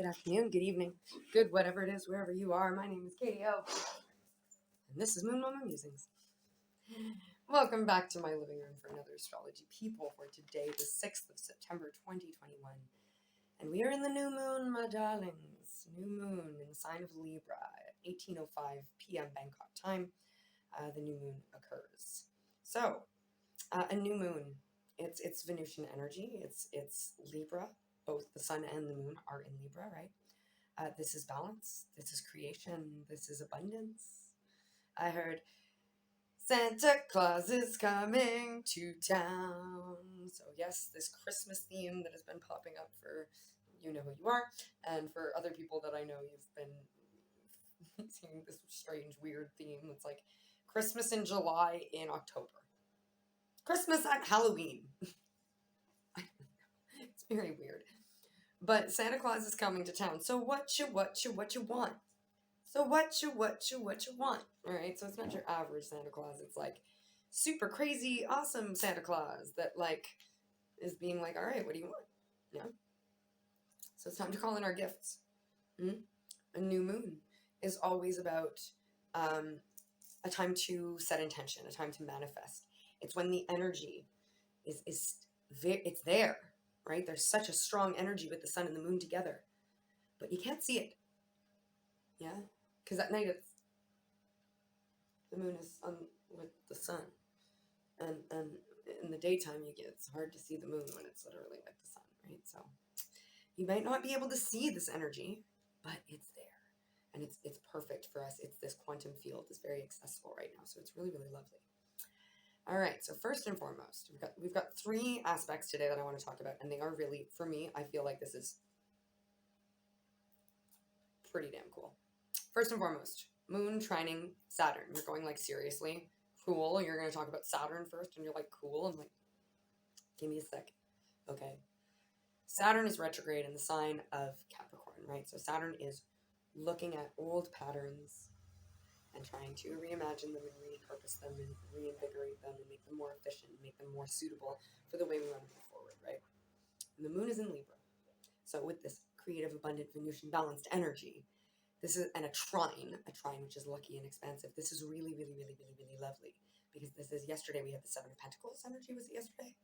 afternoon, good evening, good whatever it is, wherever you are. My name is Katie O, and this is Moon Mama Musings. Welcome back to my living room for another astrology Peephole for today, the 6th of September, 2021. And we are in the new moon, my darlings. New moon in the sign of Libra at 18:05 p.m. Bangkok time. The new moon occurs. So, a new moon. It's Venusian energy. It's Libra. Both the sun and the moon are in Libra, right? This is balance. This is creation. This is abundance. I heard Santa Claus is coming to town. So yes, this Christmas theme that has been popping up for you know who you are, and for other people that I know, you've been seeing this strange, weird theme. It's like Christmas in July in October. Christmas at Halloween. It's very weird. But Santa Claus is coming to town. So what you want? So what you want? All right. So it's not your average Santa Claus. It's like super crazy, awesome Santa Claus that like is being like, all right, what do you want? Yeah. So it's time to call in our gifts. A new moon is always about a time to set intention, a time to manifest. It's when the energy is there. Right? There's such a strong energy with the sun and the moon together, but you can't see it. Yeah? Because at night the moon is with the sun. And in the daytime it's hard to see the moon when it's literally with the sun, right? So you might not be able to see this energy, but it's there. And it's perfect for us. It's this quantum field is very accessible right now. So it's really, really lovely. All right, so first and foremost, we've got three aspects today that I want to talk about, and they are really, for me, I feel like this is pretty damn cool. First and foremost, Moon trining Saturn. You're going like, seriously? Cool. You're going to talk about Saturn first, and you're like, cool. I'm like, give me a sec. Okay. Saturn is retrograde in the sign of Capricorn, right? So Saturn is looking at old patterns and trying to reimagine them and repurpose them and reinvigorate them and make them more efficient, make them more suitable for the way we want to move forward, right? And the moon is in Libra. So with this creative, abundant, Venusian balanced energy, this is, and a trine which is lucky and expansive. This is really, really, really, really, really lovely, because this is, yesterday we had the Seven of Pentacles energy. Was it yesterday?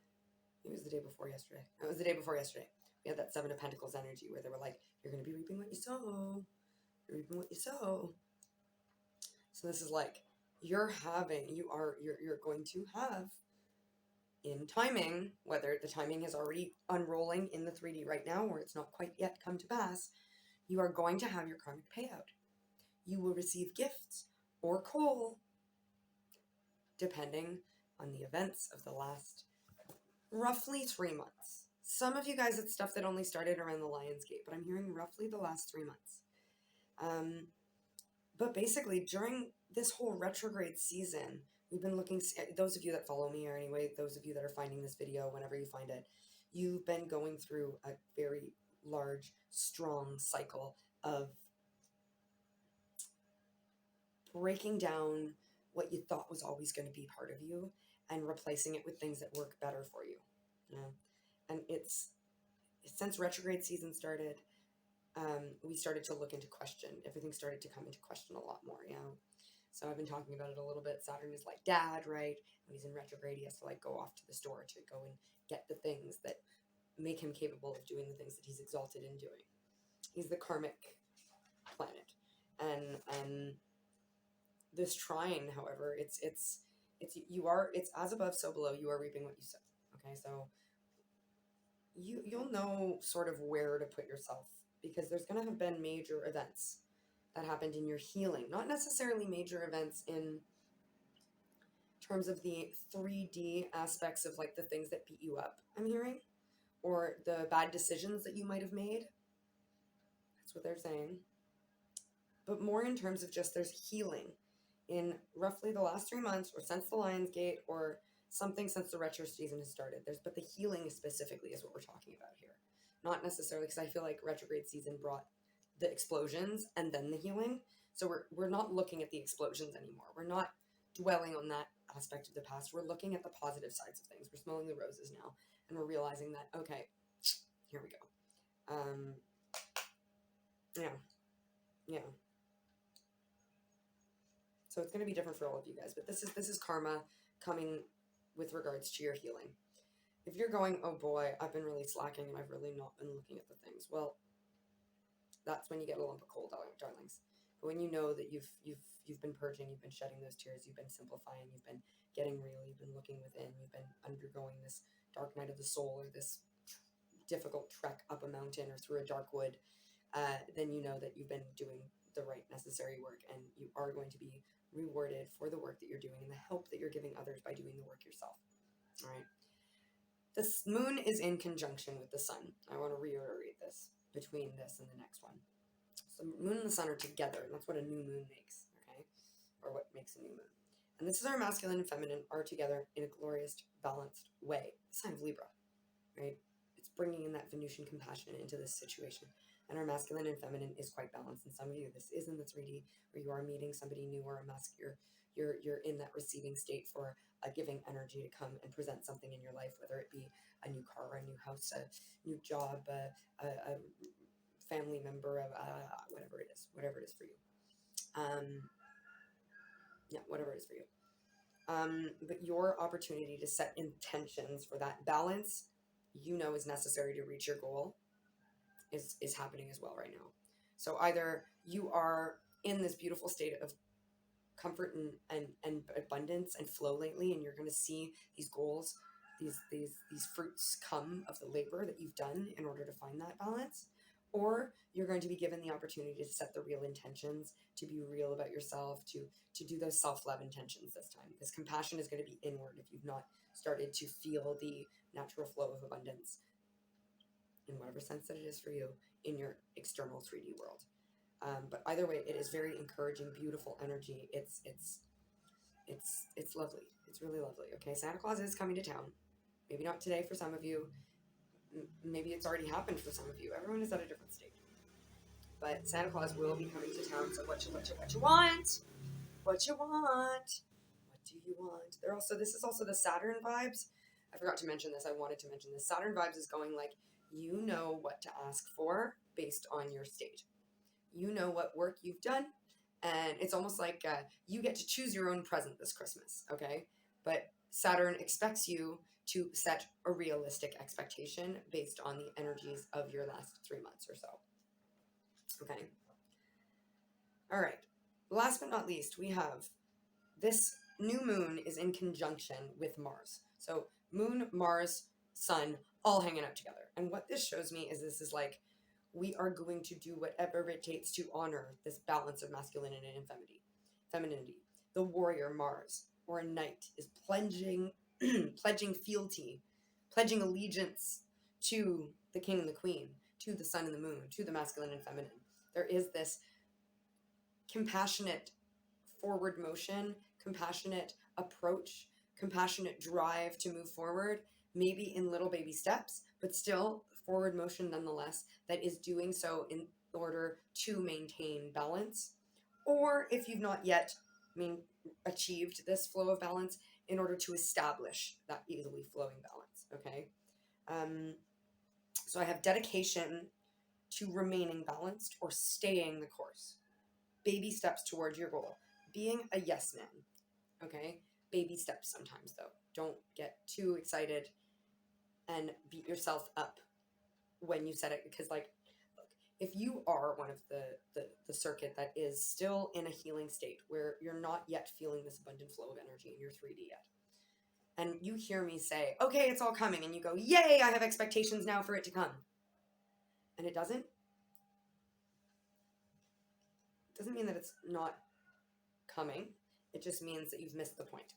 It was the day before yesterday. It was the day before yesterday. We had that Seven of Pentacles energy where they were like, you're going to be reaping what you sow. You're reaping what you sow. So this is like, you're going to have in timing, whether the timing is already unrolling in the 3D right now, or it's not quite yet come to pass, you are going to have your karmic payout. You will receive gifts or coal, depending on the events of the last roughly 3 months. Some of you guys, it's stuff that only started around the Lion's Gate, but I'm hearing roughly the last 3 months. But basically, during this whole retrograde season, we've been looking, those of you that follow me, or anyway, those of you that are finding this video, whenever you find it, you've been going through a very large, strong cycle of breaking down what you thought was always going to be part of you and replacing it with things that work better for you. Yeah. And it's, since retrograde season started, we started to look into question. Everything started to come into question a lot more, you know. So I've been talking about it a little bit. Saturn is like dad, right? When he's in retrograde, he has to like go off to the store to go and get the things that make him capable of doing the things that he's exalted in doing. He's the karmic planet, and this trine, however, it's as above, so below. You are reaping what you sow. Okay, so you'll know sort of where to put yourself, because there's going to have been major events that happened in your healing. Not necessarily major events in terms of the 3D aspects of like the things that beat you up, I'm hearing, or the bad decisions that you might have made. That's what they're saying. But more in terms of just there's healing in roughly the last 3 months, or since the Lion's Gate, or something since the retro season has started. But the healing specifically is what we're talking about here. Not necessarily, because I feel like retrograde season brought the explosions and then the healing. So we're not looking at the explosions anymore. We're not dwelling on that aspect of the past. We're looking at the positive sides of things. We're smelling the roses now, and we're realizing that, okay, here we go. Yeah. Yeah. So it's going to be different for all of you guys, but this is karma coming with regards to your healing. If you're going, oh boy, I've been really slacking and I've really not been looking at the things, well, that's when you get a lump of coal, darlings. But when you know that you've been purging, you've been shedding those tears, you've been simplifying, you've been getting real, you've been looking within, you've been undergoing this dark night of the soul or this difficult trek up a mountain or through a dark wood, then you know that you've been doing the right necessary work, and you are going to be rewarded for the work that you're doing and the help that you're giving others by doing the work yourself. All right. The moon is in conjunction with the sun. I want to reiterate this between this and the next one. So the moon and the sun are together, and that's what a new moon makes, okay? Or what makes a new moon. And this is our masculine and feminine are together in a glorious, balanced way. The sign of Libra, right? It's bringing in that Venusian compassion into this situation. And our masculine and feminine is quite balanced. And some of you, this is in the 3D, where you are meeting somebody new or a masculine. You're in that receiving state for a giving energy to come and present something in your life, whether it be a new car, a new house, a new job, a family member, of whatever it is for you. Yeah, whatever it is for you. But your opportunity to set intentions for that balance, you know, is necessary to reach your goal, is happening as well right now. So either you are in this beautiful state of comfort and abundance and flow lately, and you're going to see these goals, these fruits come of the labor that you've done in order to find that balance, or you're going to be given the opportunity to set the real intentions, to be real about yourself, to do those self-love intentions this time. This compassion is going to be inward if you've not started to feel the natural flow of abundance in whatever sense that it is for you in your external 3D world. But either way, it is very encouraging, beautiful energy. It's lovely. It's really lovely. Okay, Santa Claus is coming to town. Maybe not today for some of you. Maybe it's already happened for some of you. Everyone is at a different state. But Santa Claus will be coming to town. So what you want? What you want? What do you want? This is also the Saturn vibes. I forgot to mention this. I wanted to mention this. Saturn vibes is going like, you know what to ask for based on your state. You know what work you've done, and it's almost like you get to choose your own present this Christmas, okay? But Saturn expects you to set a realistic expectation based on the energies of your last 3 months or so, okay? All right. Last but not least, we have this new moon is in conjunction with Mars. So moon, Mars, sun, all hanging out together. And what this shows me is this is like, we are going to do whatever it takes to honor this balance of masculinity and femininity. The warrior Mars, or a knight, is pledging fealty, pledging allegiance to the king and the queen, to the sun and the moon, to the masculine and feminine. There is this compassionate forward motion, compassionate approach, compassionate drive to move forward, maybe in little baby steps, but still forward motion nonetheless, that is doing so in order to maintain balance. Or if you've not yet achieved this flow of balance, in order to establish that easily flowing balance, okay? So I have dedication to remaining balanced or staying the course. Baby steps towards your goal. Being a yes man, okay? Baby steps sometimes, though. Don't get too excited and beat yourself up when you set it, because, like, look, if you are one of the circuit that is still in a healing state where you're not yet feeling this abundant flow of energy in your 3D yet, and you hear me say, okay, it's all coming, and you go, yay, I have expectations now for it to come, and it doesn't mean that it's not coming. It just means that you've missed the point.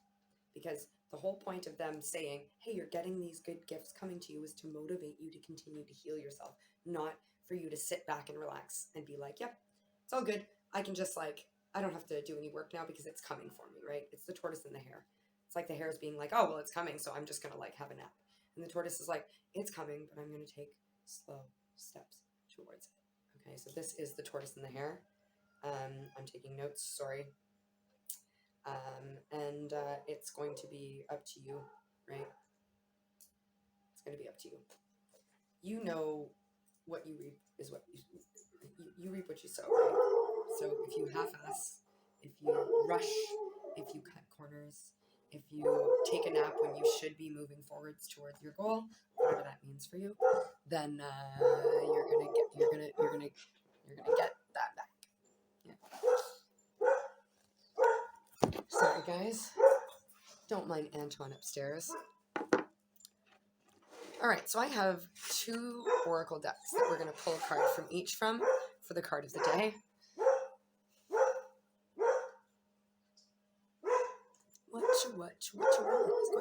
Because the whole point of them saying, hey, you're getting these good gifts coming to you, is to motivate you to continue to heal yourself, not for you to sit back and relax and be like, yep, it's all good. I can just I don't have to do any work now because it's coming for me, right? It's the tortoise and the hare. It's like the hare is being like, oh, well, it's coming, so I'm just going to have a nap. And the tortoise is like, it's coming, but I'm going to take slow steps towards it. Okay, so this is the tortoise and the hare. I'm taking notes, sorry. And it's going to be up to you, right? It's going to be up to you. You know what you reap is what you You reap what you sow, right? So if you half-ass, if you rush, if you cut corners, if you take a nap when you should be moving forwards towards your goal, whatever that means for you, then you're gonna get that back. Yeah. Sorry, guys. Don't mind Antoine upstairs. All right, so I have 2 oracle decks that we're going to pull a card from each from for the card of the day. What you want?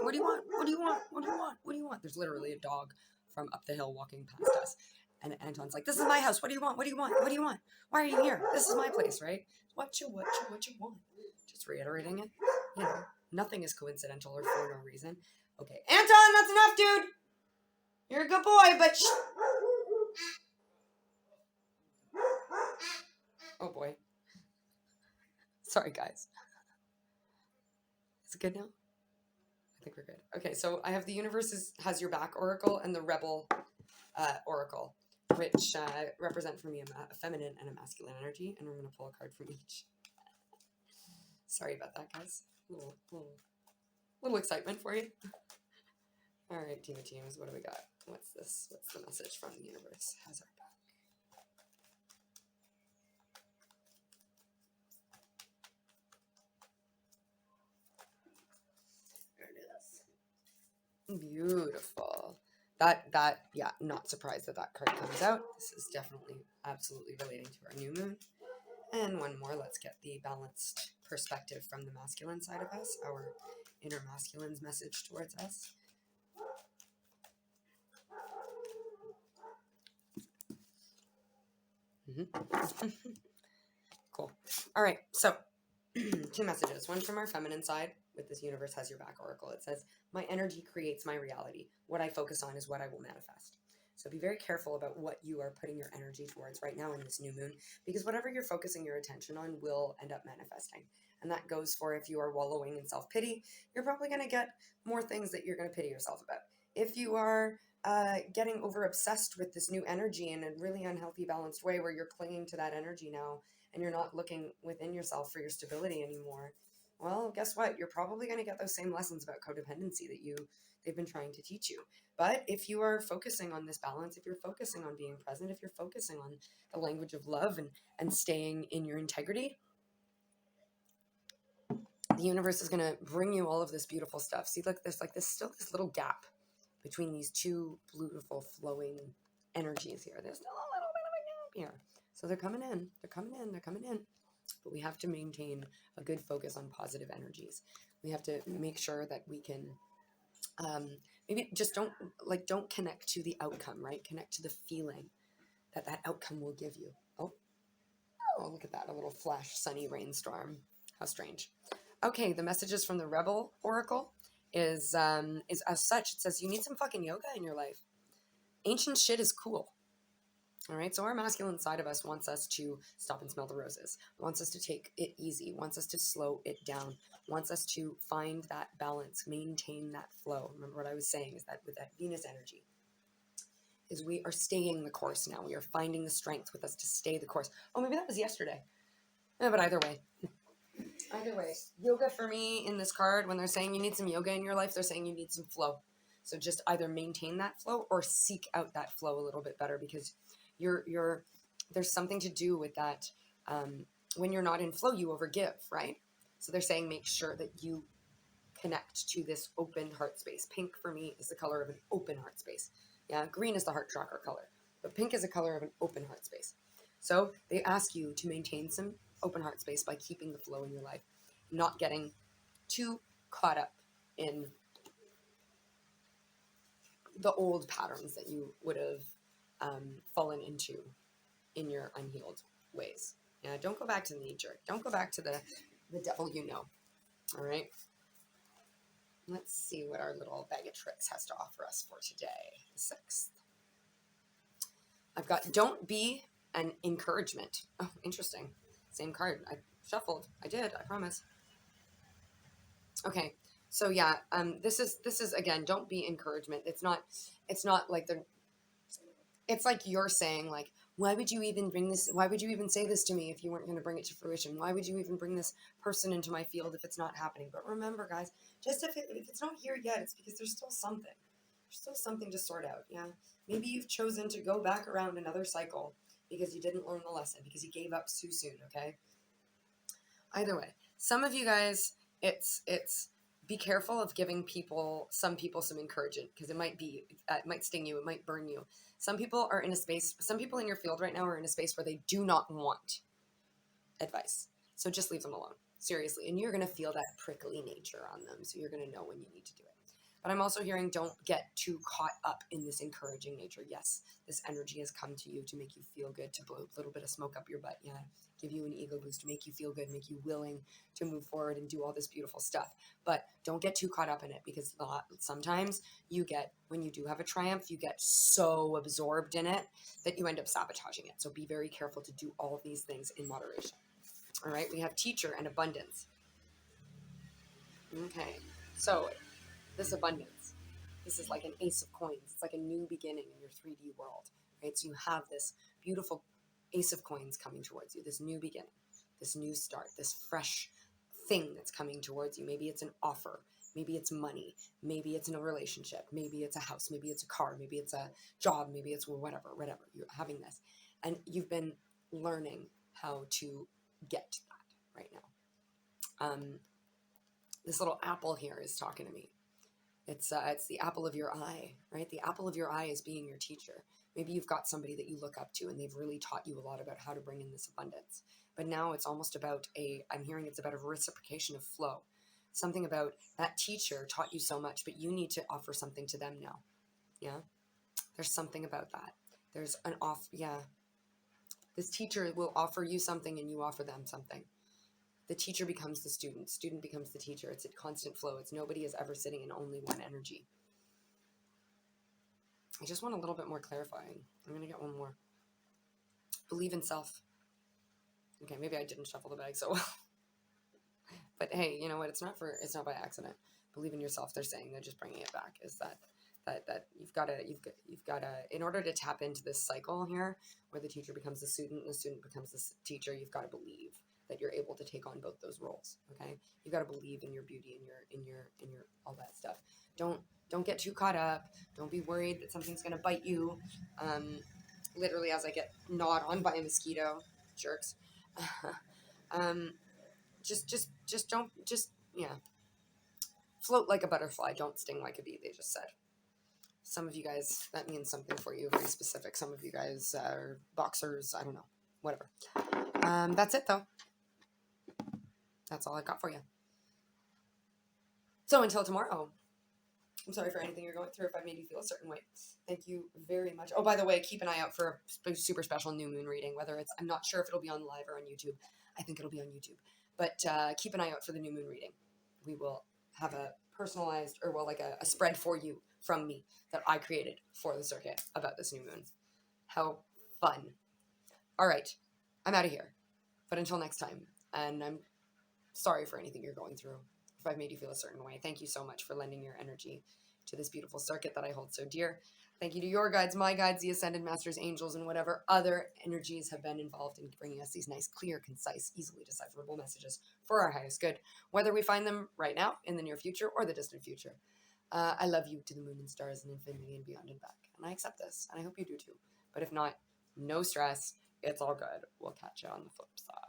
What do you want? What do you want? What do you want? What do you want? There's literally a dog from up the hill walking past us. And Anton's like, this is my house. What do you want? What do you want? What do you want? Why are you here? This is my place, right? What you want? Just reiterating it. You know, nothing is coincidental or for no reason. Okay, Anton, that's enough, dude. You're a good boy, but oh boy. Sorry, guys. Is it good now? I think we're good. Okay, so I have the Universe has your back oracle and the Rebel oracle, which represent for me a feminine and a masculine energy, and we're going to pull a card from each. Sorry about that, guys. Little excitement for you. All right, team of teams, what do we got? What's this? What's the message from the Universe? Has our back. There it is. Beautiful. Yeah, not surprised that card comes out. This is definitely, absolutely relating to our new moon. And one more, let's get the balanced perspective from the masculine side of us, our inner masculine's message towards us. Cool. All right, so 2 messages. One from our feminine side with this Universe has your back oracle. It says, my energy creates my reality. What I focus on is what I will manifest. So be very careful about what you are putting your energy towards right now in this new moon, because whatever you're focusing your attention on will end up manifesting. And that goes for if you are wallowing in self-pity, you're probably going to get more things that you're going to pity yourself about. If you are getting over obsessed with this new energy in a really unhealthy, balanced way where you're clinging to that energy now and you're not looking within yourself for your stability anymore, well, guess what? You're probably going to get those same lessons about codependency that they've been trying to teach you. But if you are focusing on this balance, if you're focusing on being present, if you're focusing on the language of love and staying in your integrity, the Universe is going to bring you all of this beautiful stuff. See, look, there's still this little gap between these 2 beautiful flowing energies here. There's still a little bit of a gap here. So they're coming in. But we have to maintain a good focus on positive energies. We have to make sure that we can maybe just don't connect to the outcome, right? Connect to the feeling that outcome will give you. Oh, look at that. A little flash, sunny rainstorm. How strange. Okay, the messages from the Rebel Oracle is as such. It says you need some fucking yoga in your life. Ancient shit is cool. All right, so our masculine side of us wants us to stop and smell the roses, wants us to take it easy, wants us to slow it down, wants us to find that balance, maintain that flow. Remember what I was saying is that with that Venus energy, is we are staying the course now. We are finding the strength with us to stay the course. Oh, maybe that was yesterday. But either way, yoga for me in this card, when they're saying you need some yoga in your life, they're saying you need some flow. So just either maintain that flow or seek out that flow a little bit better, because there's something to do with that. When you're not in flow, you overgive, right? So they're saying make sure that you connect to this open heart space. Pink for me is the color of an open heart space. Yeah, green is the heart chakra color, but pink is a color of an open heart space. So they ask you to maintain some open heart space by keeping the flow in your life, not getting too caught up in the old patterns that you would have fallen into in your unhealed ways. Yeah, don't go back to the knee jerk. Don't go back to the devil you know. All right. Let's see what our little bag of tricks has to offer us for today, the 6th. I've got don't be an encouragement. Oh, interesting. Same card. I shuffled. I did. I promise. Okay. So yeah, this is again, don't be encouragement. It's not like it's like you're saying like, Why would you even bring this? Why would you even say this to me if you weren't going to bring it to fruition? Why would you even bring this person into my field if it's not happening? But remember, guys, just if it's not here yet, it's because there's still something. There's still something to sort out, yeah? Maybe you've chosen to go back around another cycle because you didn't learn the lesson, because you gave up too soon, okay? Either way, some of you guys, it's be careful of giving some people some encouragement, because it might sting you, it might burn you. Some people in your field right now are in a space where they do not want advice. So just leave them alone, seriously. And you're going to feel that prickly nature on them, so you're going to know when you need to do it. But I'm also hearing, don't get too caught up in this encouraging nature. Yes, this energy has come to you to make you feel good, to blow a little bit of smoke up your butt, yeah, give you an ego boost, to make you feel good, make you willing to move forward and do all this beautiful stuff. But don't get too caught up in it, because sometimes when you do have a triumph, you get so absorbed in it that you end up sabotaging it. So be very careful to do all of these things in moderation. All right, we have teacher and abundance. Okay, so this abundance, this is like an ace of coins. It's like a new beginning in your 3D world, right? So you have this beautiful ace of coins coming towards you, this new beginning, this new start, this fresh thing that's coming towards you. Maybe it's an offer, maybe it's money, maybe it's in a relationship, maybe it's a house, maybe it's a car, maybe it's a job, maybe it's whatever, you're having this. And you've been learning how to get to that right now. This little apple here is talking to me. It's the apple of your eye, right? The apple of your eye is being your teacher. Maybe you've got somebody that you look up to and they've really taught you a lot about how to bring in this abundance. But now it's almost about I'm hearing it's about a reciprocation of flow. Something about that teacher taught you so much, but you need to offer something to them now. Yeah? There's something about that. There's this teacher will offer you something and you offer them something. The teacher becomes the student becomes the teacher. It's a constant flow. Nobody is ever sitting in only one energy. I just want a little bit more clarifying. I'm going to get one more. Believe in self. Okay, maybe I didn't shuffle the bag so well. But hey, you know what? It's not by accident. Believe in yourself. They're saying, they're just bringing it back, is that you've got to, in order to tap into this cycle here where the teacher becomes the student and the student becomes the teacher, you've got to believe that you're able to take on both those roles. Okay, you've got to believe in your beauty, in your all that stuff. Don't get too caught up. Don't be worried that something's gonna bite you. Literally, as I get gnawed on by a mosquito, jerks. Just don't float like a butterfly. Don't sting like a bee. They just said. Some of you guys, that means something for you, very specific. Some of you guys are boxers. I don't know. Whatever. That's it though. That's all I got for you. So until tomorrow, I'm sorry for anything you're going through if I made you feel a certain way. Thank you very much. Oh, by the way, keep an eye out for a super special new moon reading, I'm not sure if it'll be on live or on YouTube. I think it'll be on YouTube. But keep an eye out for the new moon reading. We will have a personalized, or like a spread for you from me that I created for the circuit about this new moon. How fun. All right. I'm out of here. But until next time, and I'm sorry for anything you're going through. If I've made you feel a certain way, thank you so much for lending your energy to this beautiful circuit that I hold so dear. Thank you to your guides, my guides, the Ascended Masters, angels, and whatever other energies have been involved in bringing us these nice, clear, concise, easily decipherable messages for our highest good, whether we find them right now, in the near future, or the distant future. I love you to the moon and stars and infinity and beyond and back. And I accept this, and I hope you do too. But if not, no stress. It's all good. We'll catch you on the flip side.